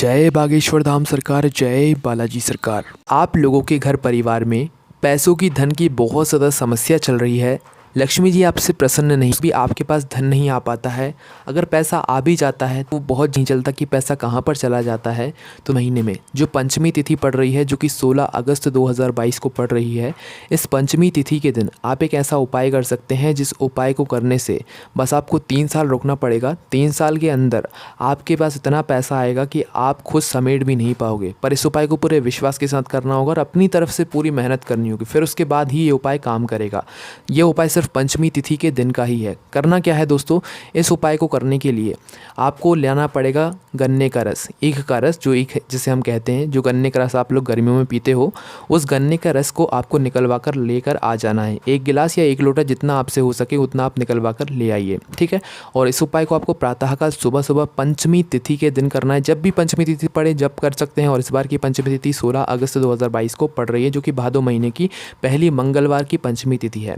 जय बागेश्वर धाम सरकार, जय बालाजी सरकार। आप लोगों के घर परिवार में पैसों की, धन की बहुत ज़्यादा समस्या चल रही है। लक्ष्मी जी आपसे प्रसन्न नहीं, भी आपके पास धन नहीं आ पाता है। अगर पैसा आ भी जाता है तो बहुत नहीं चलता कि पैसा कहाँ पर चला जाता है। तो महीने में जो पंचमी तिथि पड़ रही है, जो कि 16 अगस्त 2022 को पड़ रही है, इस पंचमी तिथि के दिन आप एक ऐसा उपाय कर सकते हैं जिस उपाय को करने से बस आपको 3 साल रुकना पड़ेगा। 3 साल के अंदर आपके पास इतना पैसा आएगा कि आप खुद समेट भी नहीं पाओगे। पर इस उपाय को पूरे विश्वास के साथ करना होगा और अपनी तरफ से पूरी मेहनत करनी होगी, फिर उसके बाद ही ये उपाय काम करेगा। ये उपाय सिर्फ पंचमी तिथि के दिन का ही है। करना क्या है दोस्तों, इस उपाय को करने के लिए आपको लेना पड़ेगा गन्ने का रस, ईख का रस, जो ईख जिसे हम कहते हैं, जो गन्ने का रस आप लोग गर्मियों में पीते हो, उस गन्ने का रस को आपको निकलवा कर लेकर आ जाना है। 1 गिलास या 1 लोटा, जितना आपसे हो सके उतना आप निकलवा कर ले आइए, ठीक है। और इस उपाय को आपको प्रातःकाल सुबह सुबह पंचमी तिथि के दिन करना है। जब भी पंचमी तिथि पड़े जब कर सकते हैं। और इस बार की पंचमी तिथि 16 अगस्त 2022 को पड़ रही है, जो कि भादो महीने की पहली मंगलवार की पंचमी तिथि है।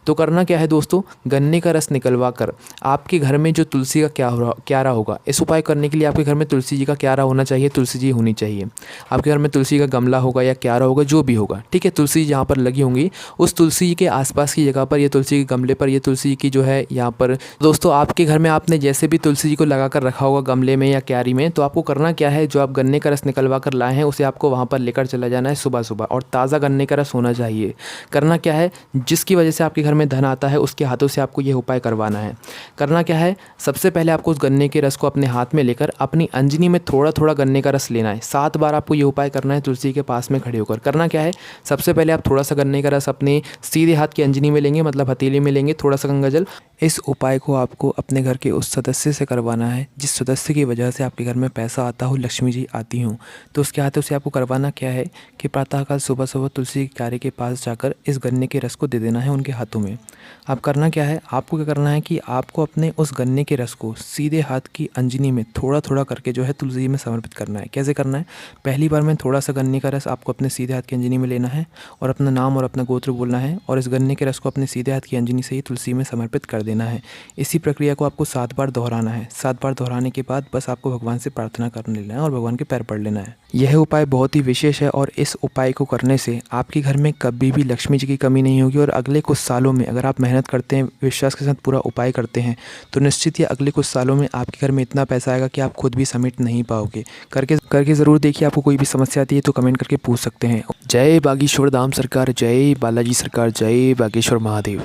तो करना क्या है दोस्तों, गन्ने का रस निकलवा कर आपके घर में जो तुलसी का क्यारा होगा, इस उपाय करने के लिए आपके घर में तुलसी जी का क्यारा होना चाहिए, तुलसी जी होनी चाहिए। आपके घर में तुलसी का गमला होगा या क्यारा होगा, जो भी होगा, ठीक है। तुलसी जहाँ पर लगी होंगी, उस तुलसी जी के आसपास की जगह पर, ये तुलसी के गमले पर, ये तुलसी जी की जो है यहाँ पर दोस्तों, आपके घर में आपने जैसे भी तुलसी जी को लगा कर रखा होगा गमले में या क्यारी में, तो आपको करना क्या है, जो आप गन्ने का रस निकलवा कर लाए हैं उसे आपको वहाँ पर लेकर चला जाना है सुबह सुबह। और ताज़ा गन्ने का रस होना चाहिए। करना क्या है, जिसकी वजह से आपके घर में धन आता है उसके हाथों से आपको यह उपाय करवाना है। करना क्या है, सबसे पहले आपको उस गन्ने के रस को अपने हाथ में लेकर अपनी अंजनी में थोड़ा थोड़ा गन्ने का रस लेना है। 7 बार आपको ये उपाय करना है तुलसी के पास में खड़े होकर। करना क्या है, सबसे पहले आप थोड़ा सा गन्ने का रस अपने सीधे हाथ की अंजनी में लेंगे, मतलब हथेली में लेंगे, थोड़ा सा गंगाजल। इस उपाय को आपको अपने घर के उस सदस्य से करवाना है जिस सदस्य की वजह से आपके घर में पैसा आता हो, लक्ष्मी जी आती हों। तो उसके हाथों से आपको करवाना क्या है कि प्रातःकाल सुबह सुबह तुलसी के क्यारे के पास जाकर इस गन्ने के रस को दे देना है उनके हाथों में। आप करना क्या है, आपको क्या करना है कि आपको अपने उस गन्ने के रस को सीधे हाथ की अंजनी में थोड़ा थोड़ा करके जो है तुलसी जी में समर्पित करना है। कैसे करना है, पहली बार में थोड़ा सा गन्ने का रस आपको अपने सीधे हाथ की अंजनी में लेना है और अपना नाम और अपना गोत्र बोलना है, और इस गन्ने के रस को अपने सीधे हाथ की अंजनी से ही तुलसी में समर्पित कर देना है। इसी प्रक्रिया को आपको 7 बार दोहराना है। 7 बार दोहराने के बाद बस आपको भगवान से प्रार्थना कर लेना है और भगवान के पैर पड़ लेना है। यह उपाय बहुत ही विशेष है और इस उपाय को करने से आपके घर में कभी भी लक्ष्मी जी की कमी नहीं होगी। और अगले कुछ सालों में अगर आप मेहनत करते हैं, विश्वास के साथ पूरा उपाय करते हैं, तो निश्चित ही अगले कुछ सालों में आपके घर में इतना पैसा आएगा कि आप खुद भी समेट नहीं पाओगे। करके ज़रूर देखिए। आपको कोई भी समस्या आती है तो कमेंट करके पूछ सकते हैं। जय बागेश्वर धाम सरकार, जय बालाजी सरकार, जय बागेश्वर महादेव।